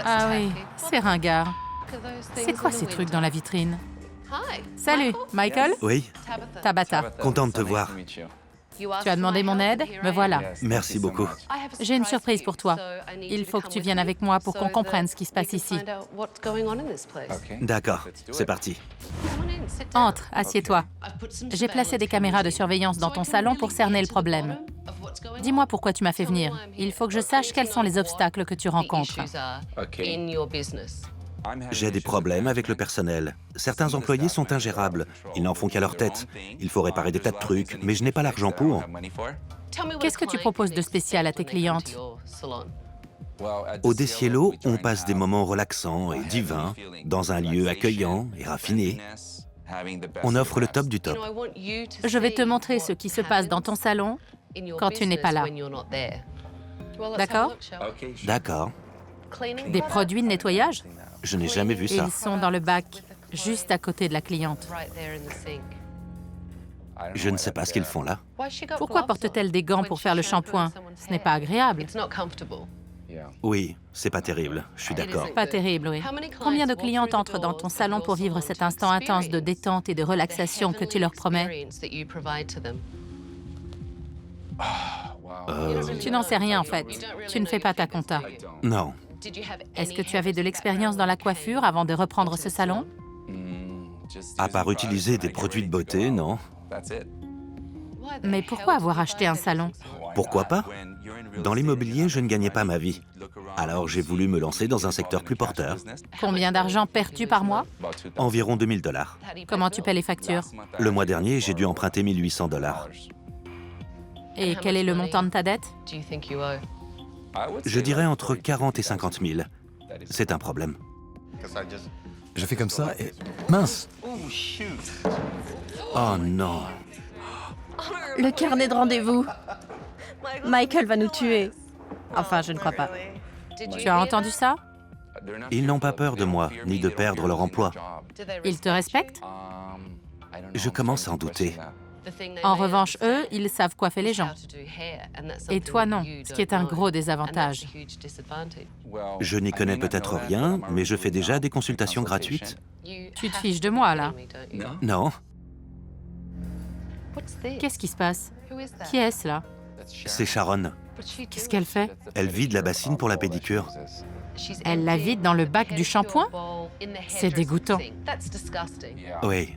Ah oui, c'est ringard. C'est quoi ces trucs dans la vitrine? Salut, Michael? Oui, Tabata. content de te voir. Tu as demandé mon aide? Me voilà. Merci beaucoup. J'ai une surprise pour toi. Il faut que tu viennes avec moi pour qu'on comprenne ce qui se passe ici. D'accord, c'est parti. Entre, assieds-toi. J'ai placé des caméras de surveillance dans ton salon pour cerner le problème. Dis-moi pourquoi tu m'as fait venir. Il faut que je sache quels sont les obstacles que tu rencontres. J'ai des problèmes avec le personnel. Certains employés sont ingérables. Ils n'en font qu'à leur tête. Il faut réparer des tas de trucs, mais je n'ai pas l'argent pour. Qu'est-ce que tu proposes de spécial à tes clientes? Au Descielo, on passe des moments relaxants et divins, dans un lieu accueillant et raffiné. On offre le top du top. Je vais te montrer ce qui se passe dans ton salon quand tu n'es pas là. D'accord? D'accord, Des produits de nettoyage? je n'ai jamais vu ça. Ils sont dans le bac, juste à côté de la cliente. Je ne sais pas ce qu'ils font là. Pourquoi porte-t-elle des gants pour faire le shampoing? Ce n'est pas agréable. Oui, c'est pas terrible, je suis d'accord. Pas terrible, oui. Combien de clientes entrent dans ton salon pour vivre cet instant intense de détente et de relaxation que tu leur promets? Tu n'en sais rien, en fait. Tu ne fais pas ta compta. Non, Est-ce que tu avais de l'expérience dans la coiffure avant de reprendre ce salon? à part utiliser des produits de beauté, non. Mais pourquoi avoir acheté un salon? Pourquoi pas? Dans l'immobilier, je ne gagnais pas ma vie. Alors j'ai voulu me lancer dans un secteur plus porteur. Combien d'argent perds-tu par mois? Environ 2000 $. Comment tu paies les factures? Le mois dernier, j'ai dû emprunter 1800 $. Et quel est le montant de ta dette? Je dirais entre 40 et 50 000. C'est un problème. Je fais comme ça et... Mince! Oh non. Le carnet de rendez-vous. Michael va nous tuer. Enfin, je ne crois pas. Tu as entendu ça? Ils n'ont pas peur de moi, ni de perdre leur emploi. Ils te respectent? Je commence à en douter. En revanche, eux, ils savent coiffer les gens. Et toi, non, ce qui est un gros désavantage. Je n'y connais peut-être rien, mais je fais déjà des consultations gratuites. Tu te fiches de moi, là. Non, Qu'est-ce qui se passe? Qui est-ce, là? c'est Sharon. Qu'est-ce qu'elle fait? Elle vide la bassine pour la pédicure. Elle la vide dans le bac du shampoing? C'est dégoûtant. Oui,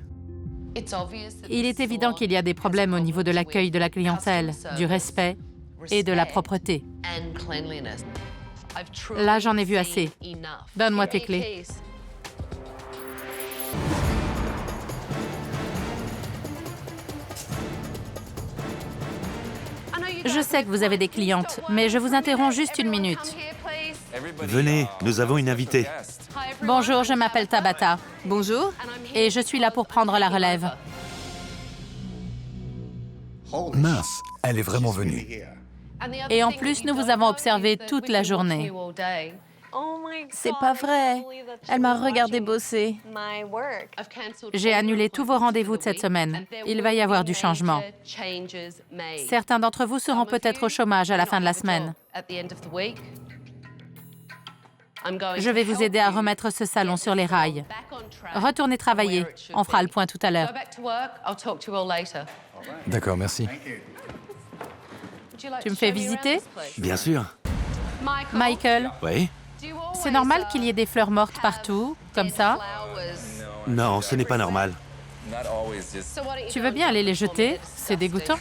Il est évident qu'il y a des problèmes au niveau de l'accueil de la clientèle, du respect et de la propreté. Là, j'en ai vu assez. Donne-moi tes clés. Je sais que vous avez des clientes, mais je vous interromps juste une minute. venez, nous avons une invitée. Bonjour, je m'appelle Tabata. Bonjour. Et je suis là pour prendre la relève. Mince! Elle est vraiment venue. Et en plus, nous vous avons observé toute la journée. C'est pas vrai. Elle m'a regardé bosser. J'ai annulé tous vos rendez-vous de cette semaine. Il va y avoir du changement. Certains d'entre vous seront peut-être au chômage à la fin de la semaine. Je vais vous aider à remettre ce salon sur les rails. Retournez travailler. On fera le point tout à l'heure. D'accord, merci. Tu me fais visiter? Bien sûr. Michael, Oui? c'est normal qu'il y ait des fleurs mortes partout, comme ça? Non, ce n'est pas normal. Tu veux bien aller les jeter? C'est dégoûtant.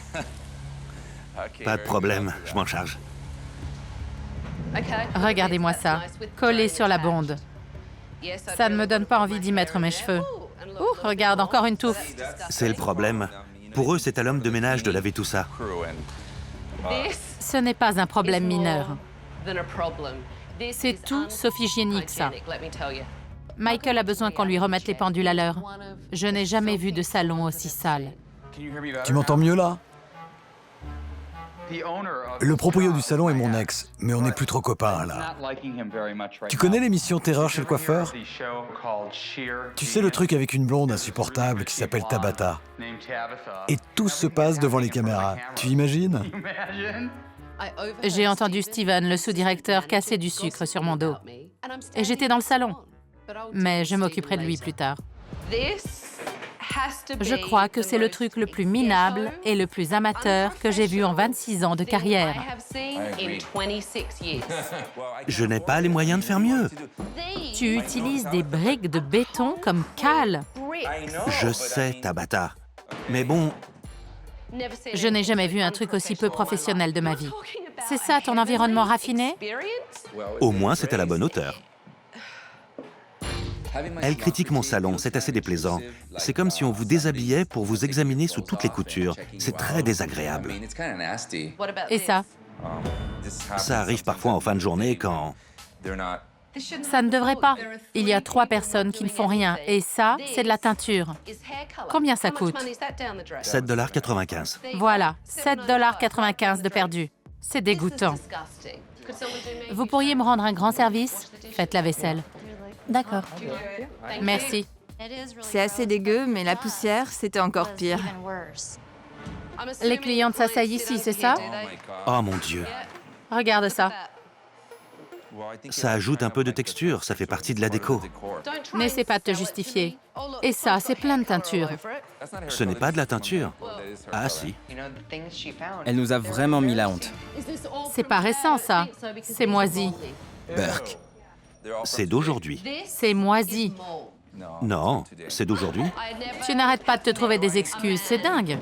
Pas de problème, je m'en charge. Regardez-moi ça, collé sur la bonde. Ça ne me donne pas envie d'y mettre mes cheveux. Ouh, regarde, encore une touffe. C'est le problème. Pour eux, c'est à l'homme de ménage de laver tout ça. Ce n'est pas un problème mineur. C'est tout sauf hygiénique, ça. Michael a besoin qu'on lui remette les pendules à l'heure. Je n'ai jamais vu de salon aussi sale. Tu m'entends mieux là? Le proprio du salon est mon ex, mais on n'est plus trop copains là. Tu connais l'émission Terreur chez le coiffeur? Tu sais le truc avec une blonde insupportable qui s'appelle Tabata. Et tout se passe devant les caméras. Tu imagines? J'ai entendu Steven, le sous-directeur, casser du sucre sur mon dos. Et j'étais dans le salon. Mais je m'occuperai de lui plus tard. Je crois que c'est le truc le plus minable et le plus amateur que j'ai vu en 26 ans de carrière. Je n'ai pas les moyens de faire mieux. Tu utilises des briques de béton comme cale. Je sais, Tabata. Mais bon, Je n'ai jamais vu un truc aussi peu professionnel de ma vie. C'est ça ton environnement raffiné? au moins c'est à la bonne hauteur. Elle critique mon salon, c'est assez déplaisant. C'est comme si on vous déshabillait pour vous examiner sous toutes les coutures. C'est très désagréable. Et ça? Ça arrive parfois en fin de journée quand... Ça ne devrait pas. Il y a 3 personnes qui ne font rien. Et ça, c'est de la teinture. Combien ça coûte? 7,95 $. Voilà, 7,95 $ de perdu. C'est dégoûtant. Vous pourriez me rendre un grand service? Faites la vaisselle. D'accord. Merci. C'est assez dégueu, mais la poussière, c'était encore pire. Les clientes s'asseyent ici, c'est ça? Oh mon Dieu, Regarde ça. ça ajoute un peu de texture, ça fait partie de la déco. N'essaie pas de te justifier. Et ça, c'est plein de teinture. Ce n'est pas de la teinture. Ah si. Elle nous a vraiment mis la honte. C'est pas récent, ça. C'est moisi. Berk. C'est d'aujourd'hui. C'est moisi. Non, c'est d'aujourd'hui. Tu n'arrêtes pas de te trouver des excuses, c'est dingue.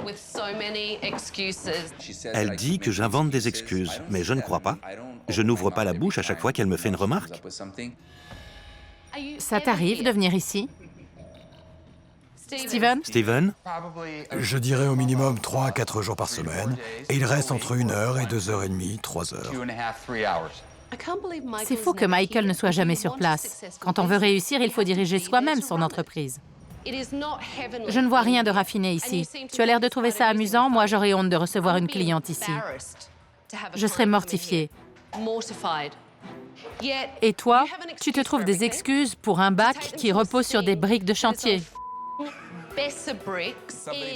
Elle dit que j'invente des excuses, mais je ne crois pas. Je n'ouvre pas la bouche à chaque fois qu'elle me fait une remarque. Ça t'arrive de venir ici? Steven? Steven, Je dirais au minimum 3 à 4 jours par semaine, et il reste entre 1 heure et 2h30, 3 heures. C'est fou que Michael ne soit jamais sur place. Quand on veut réussir, il faut diriger soi-même son entreprise. Je ne vois rien de raffiné ici. Tu as l'air de trouver ça amusant, moi j'aurais honte de recevoir une cliente ici. Je serais mortifiée. Et toi, tu te trouves des excuses pour un bac qui repose sur des briques de chantier.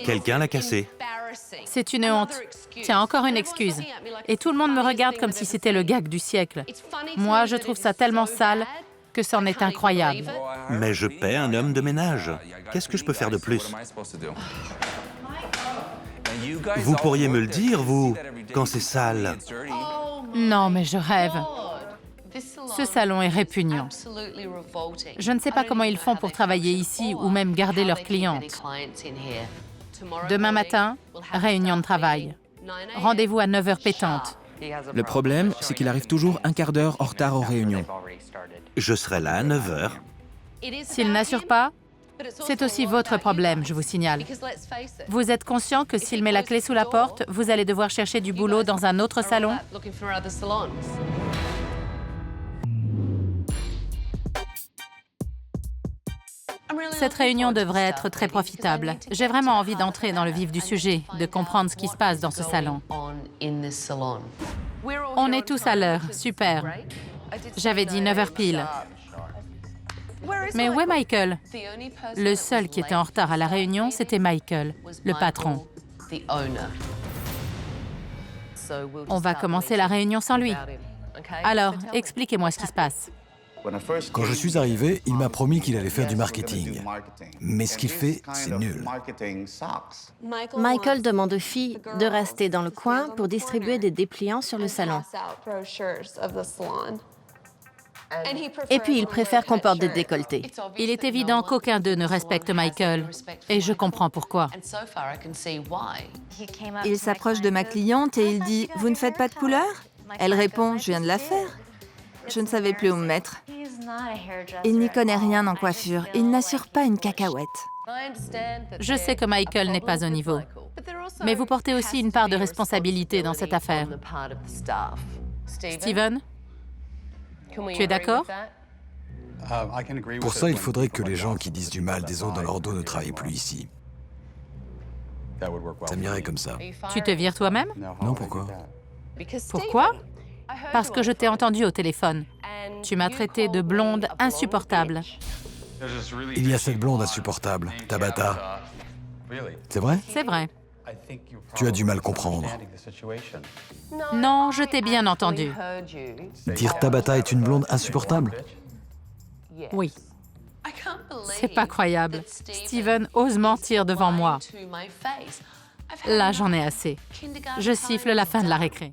quelqu'un l'a cassé. C'est une honte. Tiens, encore une excuse. Et tout le monde me regarde comme si c'était le gag du siècle. Moi, je trouve ça tellement sale que c'en est incroyable. Mais je paie un homme de ménage. Qu'est-ce que je peux faire de plus? Vous pourriez me le dire, vous, quand c'est sale. Non, mais je rêve. Ce salon est répugnant. Je ne sais pas comment ils font pour travailler ici ou même garder leurs clientes. Demain matin, réunion de travail. Rendez-vous à 9 h pétantes. Le problème, c'est qu'il arrive toujours un quart d'heure en retard aux réunions. Je serai là à 9 h. S'il n'assure pas, c'est aussi votre problème, je vous signale. Vous êtes conscient que s'il met la clé sous la porte, vous allez devoir chercher du boulot dans un autre salon? Cette réunion devrait être très profitable. J'ai vraiment envie d'entrer dans le vif du sujet, de comprendre ce qui se passe dans ce salon. On est tous à l'heure, super. J'avais dit 9 h pile. Mais où est Michael? Le seul qui était en retard à la réunion, c'était Michael, le patron. On va commencer la réunion sans lui. Alors, expliquez-moi ce qui se passe. Quand je suis arrivé, il m'a promis qu'il allait faire du marketing. Mais ce qu'il fait, c'est nul. Michael demande aux filles de rester dans le coin pour distribuer des dépliants sur le salon. Et puis, il préfère qu'on porte des décolletés. Il est évident qu'aucun d'eux ne respecte Michael. Et je comprends pourquoi. Il s'approche de ma cliente et il dit « Vous ne faites pas de couleur ?» Elle répond « Je viens de la faire. » Je ne savais plus où me mettre. Il n'y connaît rien en coiffure. Il n'assure pas une cacahuète. Je sais que Michael n'est pas au niveau. Mais vous portez aussi une part de responsabilité dans cette affaire. Steven, tu es d'accord? Pour ça, il faudrait que les gens qui disent du mal des autres dans leur dos ne travaillent plus ici. Ça m'irait comme ça. Tu te vires toi-même? Non, pourquoi? Pourquoi? Parce que je t'ai entendu au téléphone. Tu m'as traité de blonde insupportable. Il y a cette blonde insupportable, Tabata. C'est vrai? C'est vrai. Tu as du mal comprendre. Non, je t'ai bien entendu. Dire Tabata est une blonde insupportable? Oui. C'est pas croyable. Steven ose mentir devant moi. Là, j'en ai assez. Je siffle la fin de la récré.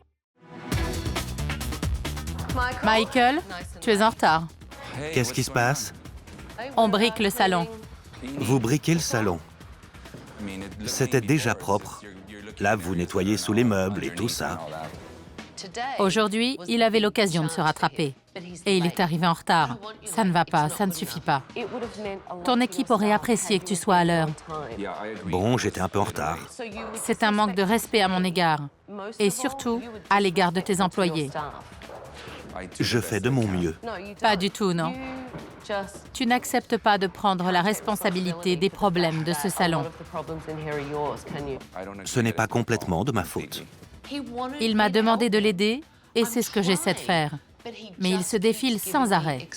Michael, tu es en retard. Qu'est-ce qui se passe? On brique le salon. Vous briquez le salon. C'était déjà propre. Là, vous nettoyez sous les meubles et tout ça. Aujourd'hui, il avait l'occasion de se rattraper. Et il est arrivé en retard. Ça ne va pas, ça ne suffit pas. Ton équipe aurait apprécié que tu sois à l'heure. Bon, j'étais un peu en retard. C'est un manque de respect à mon égard. Et surtout, à l'égard de tes employés. Je fais de mon mieux. Pas du tout, non. Tu n'acceptes pas de prendre la responsabilité des problèmes de ce salon. Ce n'est pas complètement de ma faute. Il m'a demandé de l'aider et c'est ce que j'essaie de faire. Mais il se défile sans arrêt.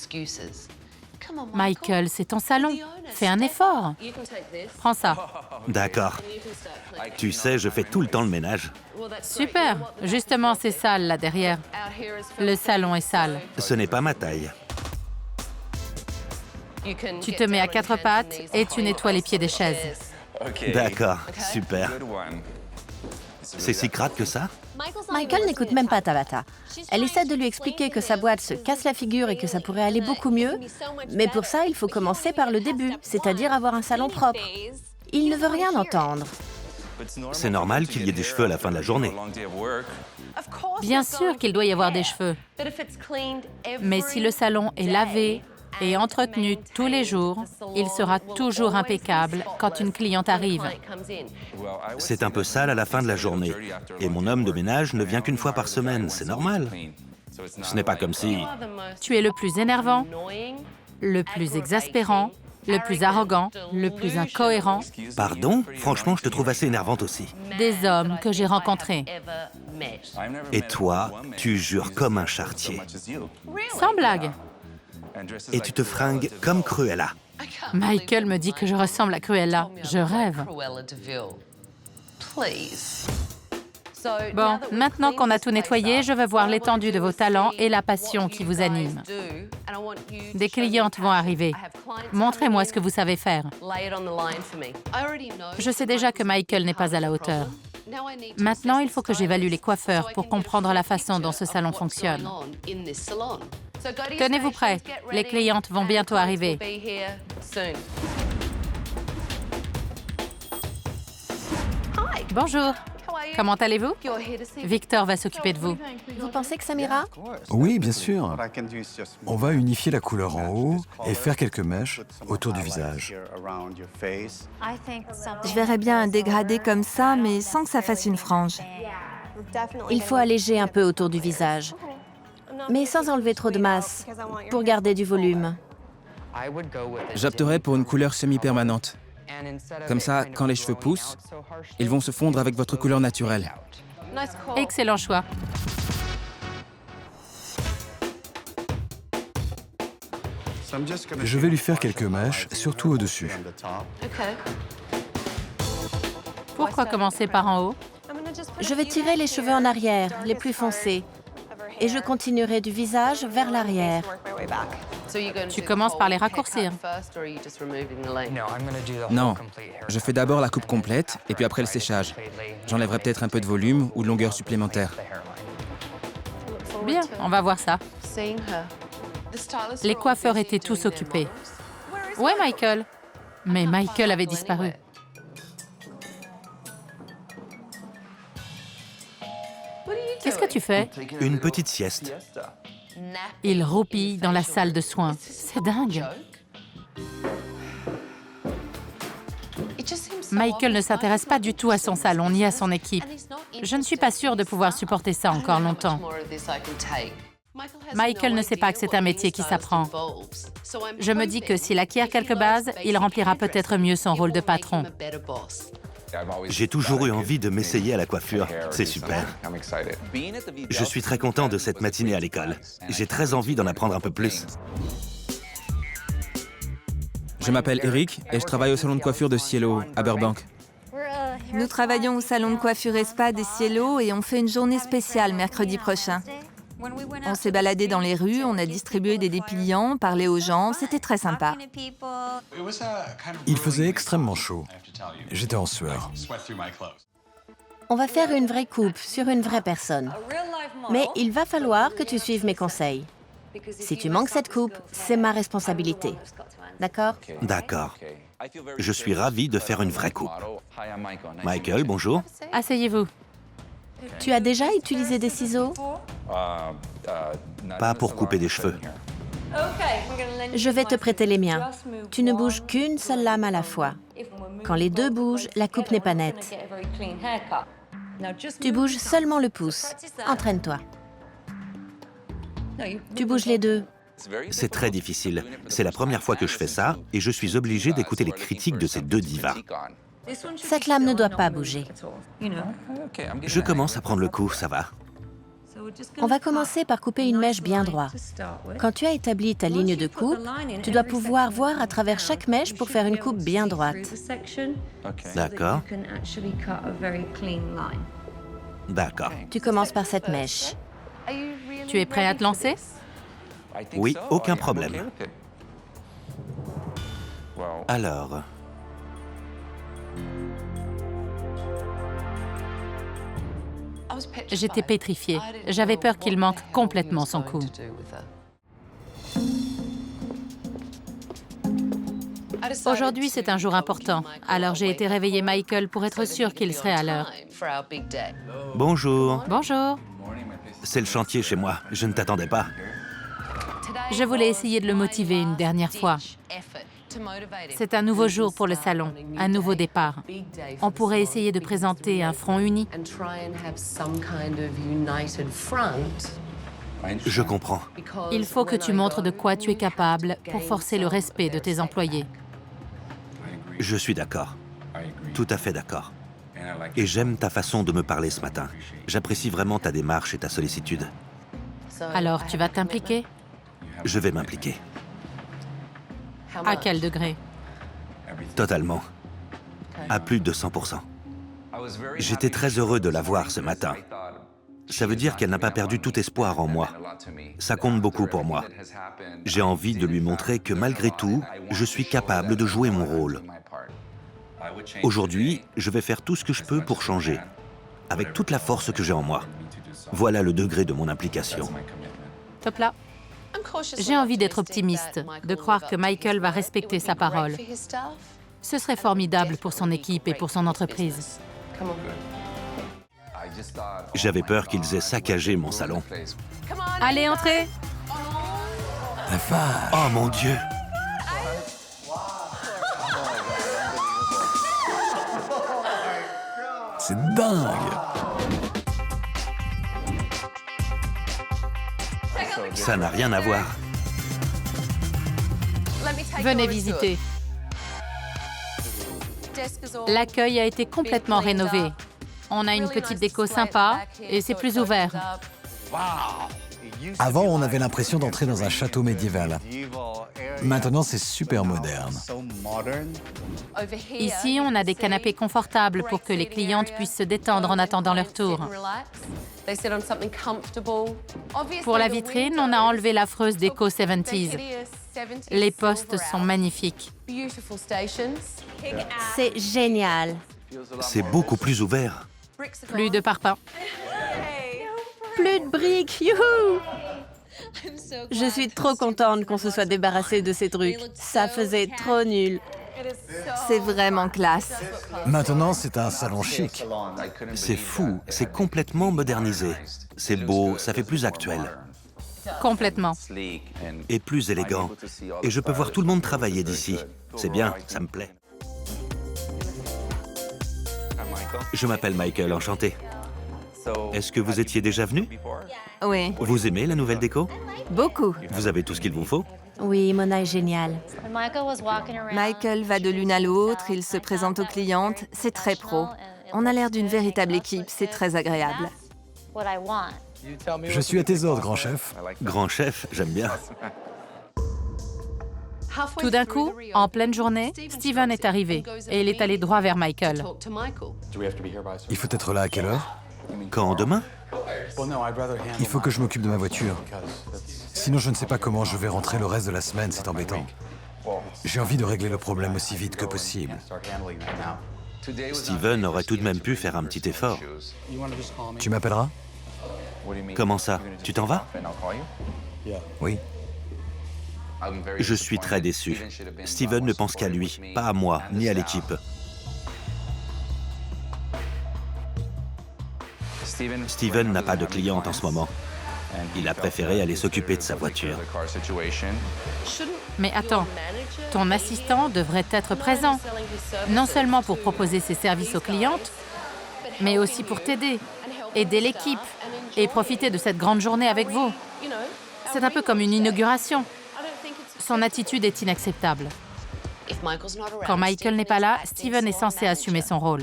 Michael, c'est ton salon. Fais un effort. Prends ça. D'accord. Tu sais, je fais tout le temps le ménage. Super. Justement, c'est sale là derrière. Le salon est sale. Ce n'est pas ma taille. Tu te mets à quatre pattes et tu nettoies les pieds des chaises. D'accord, super. C'est si crade que ça? Michael n'écoute même pas Tabata. Elle essaie de lui expliquer que sa boîte se casse la figure et que ça pourrait aller beaucoup mieux. Mais pour ça, il faut commencer par le début, c'est-à-dire avoir un salon propre. Il ne veut rien entendre. C'est normal qu'il y ait des cheveux à la fin de la journée. Bien sûr qu'il doit y avoir des cheveux. Mais si le salon est lavé et entretenu tous les jours, il sera toujours impeccable quand une cliente arrive. C'est un peu sale à la fin de la journée. Et mon homme de ménage ne vient qu'une fois par semaine, c'est normal. Ce n'est pas comme si... Tu es le plus énervant, le plus exaspérant, le plus arrogant, le plus incohérent Pardon? Franchement, je te trouve assez énervante aussi. des hommes que j'ai rencontrés. Et toi, tu jures comme un charretier. Sans blague. Et tu te fringues comme Cruella. Michael me dit que je ressemble à Cruella. Je rêve. Bon, maintenant qu'on a tout nettoyé, je veux voir l'étendue de vos talents et la passion qui vous anime. Des clientes vont arriver. Montrez-moi ce que vous savez faire. Je sais déjà que Michael n'est pas à la hauteur. Maintenant, il faut que j'évalue les coiffeurs pour comprendre la façon dont ce salon fonctionne. Tenez-vous prêts, les clientes vont bientôt arriver. Bonjour, comment allez-vous? Victor va s'occuper de vous. Vous pensez que ça m'ira? Oui, bien sûr. On va unifier la couleur en haut et faire quelques mèches autour du visage. Je verrais bien un dégradé comme ça, mais sans que ça fasse une frange. Il faut alléger un peu autour du visage, mais sans enlever trop de masse, pour garder du volume. J'opterais pour une couleur semi-permanente. Comme ça, quand les cheveux poussent, ils vont se fondre avec votre couleur naturelle. Excellent choix. Je vais lui faire quelques mèches, surtout au-dessus. Pourquoi commencer par en haut? Je vais tirer les cheveux en arrière, les plus foncés, et je continuerai du visage vers l'arrière. Tu commences par les raccourcir. Non, je fais d'abord la coupe complète et puis après le séchage. J'enlèverai peut-être un peu de volume ou de longueur supplémentaire. Bien, on va voir ça. Les coiffeurs étaient tous occupés. Où est Michael? Mais Michael avait disparu. Qu'est-ce que tu fais? Une petite sieste. Il roupille dans la salle de soins. C'est dingue. Michael ne s'intéresse pas du tout à son salon ni à son équipe. Je ne suis pas sûre de pouvoir supporter ça encore longtemps. Michael ne sait pas que c'est un métier qui s'apprend. Je me dis que s'il acquiert quelques bases, il remplira peut-être mieux son rôle de patron. J'ai toujours eu envie de m'essayer à la coiffure. C'est super. Je suis très content de cette matinée à l'école. J'ai très envie d'en apprendre un peu plus. Je m'appelle Eric et je travaille au salon de coiffure de Cielo, à Burbank. Nous travaillons au salon de coiffure et spa des Cielo et on fait une journée spéciale mercredi prochain. On s'est baladé dans les rues, on a distribué des dépliants, parlé aux gens, c'était très sympa. Il faisait extrêmement chaud. J'étais en sueur. On va faire une vraie coupe sur une vraie personne. Mais il va falloir que tu suives mes conseils. Si tu manques cette coupe, c'est ma responsabilité. D'accord? D'accord. Je suis ravi de faire une vraie coupe. Michael, bonjour. Asseyez-vous. Tu as déjà utilisé des ciseaux? Pas pour couper des cheveux. Je vais te prêter les miens. Tu ne bouges qu'une seule lame à la fois. Quand les deux bougent, la coupe n'est pas nette. Tu bouges seulement le pouce. Entraîne-toi. Tu bouges les deux. C'est très difficile. C'est la première fois que je fais ça et je suis obligé d'écouter les critiques de ces deux divas. Cette lame ne doit pas bouger. Je commence à prendre le coup, ça va. On va commencer par couper une mèche bien droite. Quand tu as établi ta ligne de coupe, tu dois pouvoir voir à travers chaque mèche pour faire une coupe bien droite. D'accord. D'accord. Tu commences par cette mèche. Tu es prêt à te lancer? Oui, aucun problème. Alors... J'étais pétrifiée. J'avais peur qu'il manque complètement son coup. Aujourd'hui, c'est un jour important, alors j'ai été réveiller Michael pour être sûre qu'il serait à l'heure. Bonjour. Bonjour. C'est le chantier chez moi. Je ne t'attendais pas. Je voulais essayer de le motiver une dernière fois. C'est un nouveau jour pour le salon, un nouveau départ. On pourrait essayer de présenter un front uni. Je comprends. Il faut que tu montres de quoi tu es capable pour forcer le respect de tes employés. Je suis d'accord. Tout à fait d'accord. Et j'aime ta façon de me parler ce matin. J'apprécie vraiment ta démarche et ta sollicitude. Alors, tu vas t'impliquer? Je vais m'impliquer. À quel degré? Totalement. À plus de 100%. J'étais très heureux de la voir ce matin. Ça veut dire qu'elle n'a pas perdu tout espoir en moi. Ça compte beaucoup pour moi. J'ai envie de lui montrer que malgré tout, je suis capable de jouer mon rôle. Aujourd'hui, je vais faire tout ce que je peux pour changer, avec toute la force que j'ai en moi. Voilà le degré de mon implication. Top là. J'ai envie d'être optimiste, de croire que Michael va respecter sa parole. Ce serait formidable pour son équipe et pour son entreprise. J'avais peur qu'ils aient saccagé mon salon. Allez, entrez! Oh mon Dieu! C'est dingue! Ça n'a rien à voir. Venez visiter. L'accueil a été complètement rénové. On a une petite déco sympa et c'est plus ouvert. Avant, on avait l'impression d'entrer dans un château médiéval. Maintenant, c'est super moderne. Ici, on a des canapés confortables pour que les clientes puissent se détendre en attendant leur tour. Pour la vitrine, on a enlevé l'affreuse déco 70s. Les postes sont magnifiques. C'est génial. C'est beaucoup plus ouvert. Plus de parpaings. Plus de briques, youhou! Je suis trop contente qu'on se soit débarrassé de ces trucs. Ça faisait trop nul. C'est vraiment classe. Maintenant, c'est un salon chic. C'est fou, c'est complètement modernisé. C'est beau, ça fait plus actuel. Complètement. Et plus élégant. Et je peux voir tout le monde travailler d'ici. C'est bien, ça me plaît. Je m'appelle Michael, enchanté. Est-ce que vous étiez déjà venu? Oui, Vous aimez la nouvelle déco? beaucoup. Vous avez tout ce qu'il vous faut? Oui, Mona est géniale. Michael va de l'une à l'autre, il se présente aux clientes, c'est très pro. On a l'air d'une véritable équipe, c'est très agréable. Je suis à tes ordres, grand chef. Grand chef, j'aime bien. Tout d'un coup, en pleine journée, Steven est arrivé et il est allé droit vers Michael. Il faut être là à quelle heure? Quand demain? Il faut que je m'occupe de ma voiture. Sinon, je ne sais pas comment je vais rentrer le reste de la semaine, c'est embêtant. J'ai envie de régler le problème aussi vite que possible. Steven aurait tout de même pu faire un petit effort. Tu m'appelleras? Comment ça? Tu t'en vas? Oui. Je suis très déçu. Steven ne pense qu'à lui, pas à moi, ni à l'équipe. Steven n'a pas de cliente en ce moment. Il a préféré aller s'occuper de sa voiture. Mais attends, ton assistant devrait être présent, non seulement pour proposer ses services aux clientes, mais aussi pour t'aider, aider l'équipe et profiter de cette grande journée avec vous. C'est un peu comme une inauguration. Son attitude est inacceptable. Quand Michael n'est pas là, Steven est censé assumer son rôle.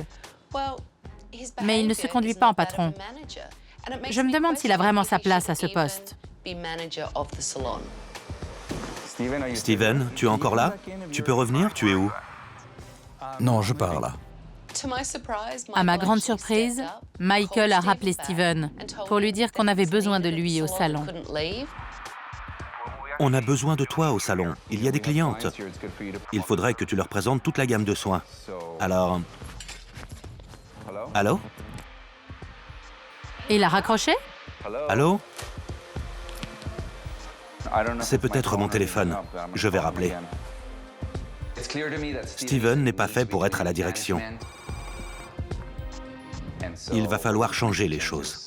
Mais il ne se conduit pas en patron. Je me demande s'il a vraiment sa place à ce poste. Steven, tu es encore là? Tu peux revenir? Tu es où? Non, je pars là. À ma grande surprise, Michael a rappelé Steven pour lui dire qu'on avait besoin de lui au salon. On a besoin de toi au salon. Il y a des clientes. Il faudrait que tu leur présentes toute la gamme de soins. Alors... Allô? Il a raccroché? Allô? C'est peut-être mon téléphone. Je vais rappeler. Steven n'est pas fait pour être à la direction. Il va falloir changer les choses.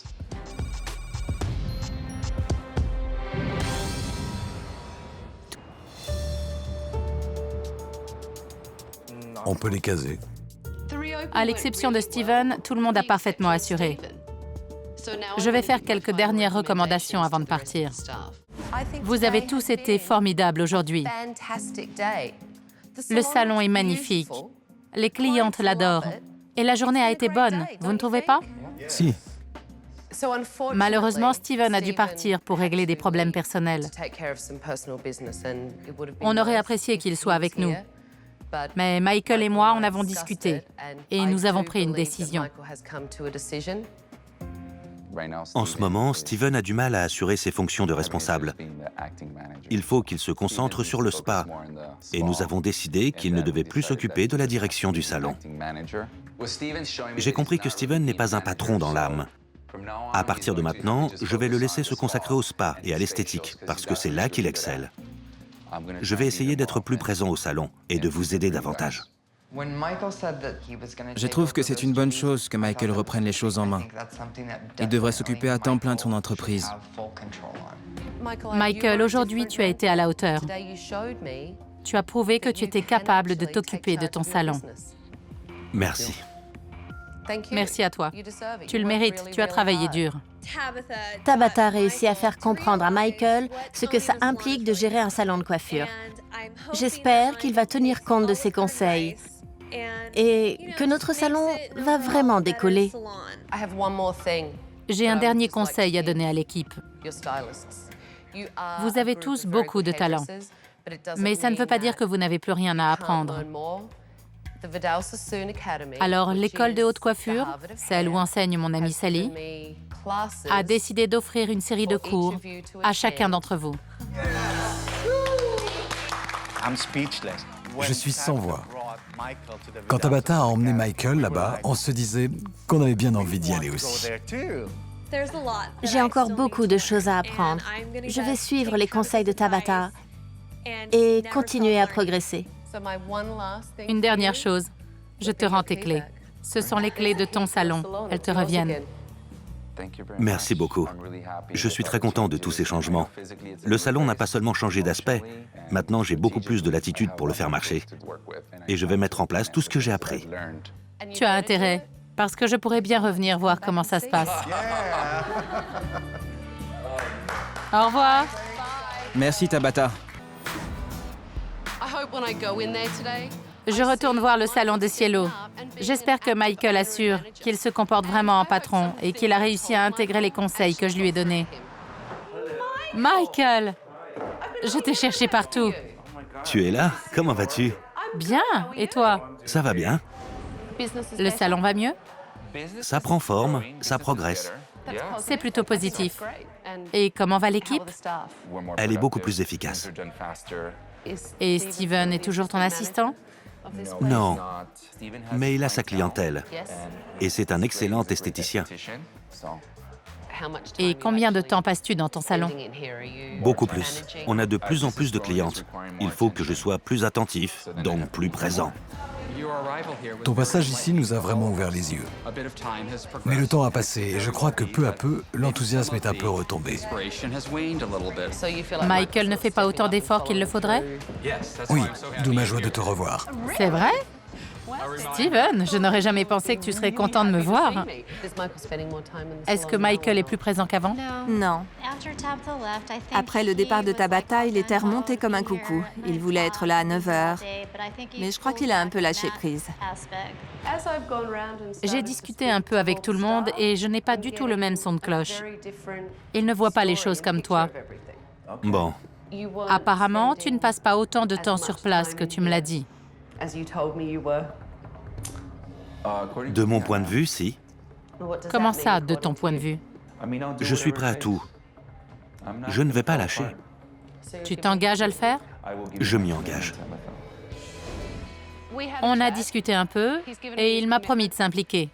On peut les caser. À l'exception de Steven, tout le monde a parfaitement assuré. Je vais faire quelques dernières recommandations avant de partir. Vous avez tous été formidables aujourd'hui. Le salon est magnifique. Les clientes l'adorent. Et la journée a été bonne, vous ne trouvez pas? Si. Malheureusement, Steven a dû partir pour régler des problèmes personnels. On aurait apprécié qu'il soit avec nous. Mais Michael et moi en avons discuté et nous avons pris une décision. En ce moment, Steven a du mal à assurer ses fonctions de responsable. Il faut qu'il se concentre sur le spa. Et nous avons décidé qu'il ne devait plus s'occuper de la direction du salon. J'ai compris que Steven n'est pas un patron dans l'âme. À partir de maintenant, je vais le laisser se consacrer au spa et à l'esthétique, parce que c'est là qu'il excelle. Je vais essayer d'être plus présent au salon et de vous aider davantage. Je trouve que c'est une bonne chose que Michael reprenne les choses en main. Il devrait s'occuper à temps plein de son entreprise. Michael, aujourd'hui, tu as été à la hauteur. Tu as prouvé que tu étais capable de t'occuper de ton salon. Merci. Merci à toi. Tu le mérites, tu as travaillé dur. Tabitha réussit à faire comprendre à Michael ce que ça implique de gérer un salon de coiffure. J'espère qu'il va tenir compte de ses conseils et que notre salon va vraiment décoller. J'ai un dernier conseil à donner à l'équipe. Vous avez tous beaucoup de talent, mais ça ne veut pas dire que vous n'avez plus rien à apprendre. Alors, l'école de haute coiffure, celle où enseigne mon amie Sally, a décidé d'offrir une série de cours à chacun d'entre vous. Je suis sans voix. Quand Tabitha a emmené Michael là-bas, on se disait qu'on avait bien envie d'y aller aussi. J'ai encore beaucoup de choses à apprendre. Je vais suivre les conseils de Tabitha et continuer à progresser. Une dernière chose, je te rends tes clés. Ce sont les clés de ton salon. Elles te reviennent. Merci beaucoup. Je suis très content de tous ces changements. Le salon n'a pas seulement changé d'aspect. Maintenant, j'ai beaucoup plus de latitude pour le faire marcher. Et je vais mettre en place tout ce que j'ai appris. Tu as intérêt, parce que je pourrais bien revenir voir comment ça se passe. Au revoir. Merci Tabitha. Je retourne voir le salon de Cielo. J'espère que Michael assure qu'il se comporte vraiment en patron et qu'il a réussi à intégrer les conseils que je lui ai donnés. Michael! Je t'ai cherché partout. Tu es là? Comment vas-tu? Bien, et toi? Ça va bien? Le salon va mieux? Ça prend forme, ça progresse. C'est plutôt positif. Et comment va l'équipe? Elle est beaucoup plus efficace. Et Steven est toujours ton assistant? Non, mais il a sa clientèle. Et c'est un excellent esthéticien. Et combien de temps passes-tu dans ton salon? Beaucoup plus. On a de plus en plus de clientes. Il faut que je sois plus attentif, donc plus présent. Ton passage ici nous a vraiment ouvert les yeux. Mais le temps a passé et je crois que peu à peu, l'enthousiasme est un peu retombé. Michael ne fait pas autant d'efforts qu'il le faudrait? Oui, d'où ma joie de te revoir. C'est vrai? Steven, je n'aurais jamais pensé que tu serais content de me voir. Est-ce que Michael est plus présent qu'avant? Non. Après le départ de Tabata, il était remonté comme un coucou. Il voulait être là à 9 h. Mais je crois qu'il a un peu lâché prise. J'ai discuté un peu avec tout le monde et je n'ai pas du tout le même son de cloche. Il ne voit pas les choses comme toi. Bon, Apparemment, tu ne passes pas autant de temps sur place que tu me l'as dit. de mon point de vue, si. Comment ça, de ton point de vue? Je suis prêt à tout. Je ne vais pas lâcher. Tu t'engages à le faire? Je m'y engage. On a discuté un peu et il m'a promis de s'impliquer.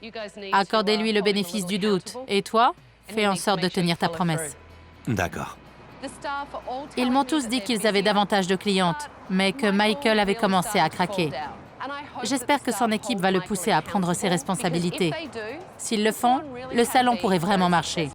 Accordez-lui le bénéfice du doute. Et toi, fais en sorte de tenir ta promesse. D'accord. Ils m'ont tous dit qu'ils avaient davantage de clientes, mais que Michael avait commencé à craquer. J'espère que son équipe va le pousser à prendre ses responsabilités. S'ils le font, le salon pourrait vraiment marcher.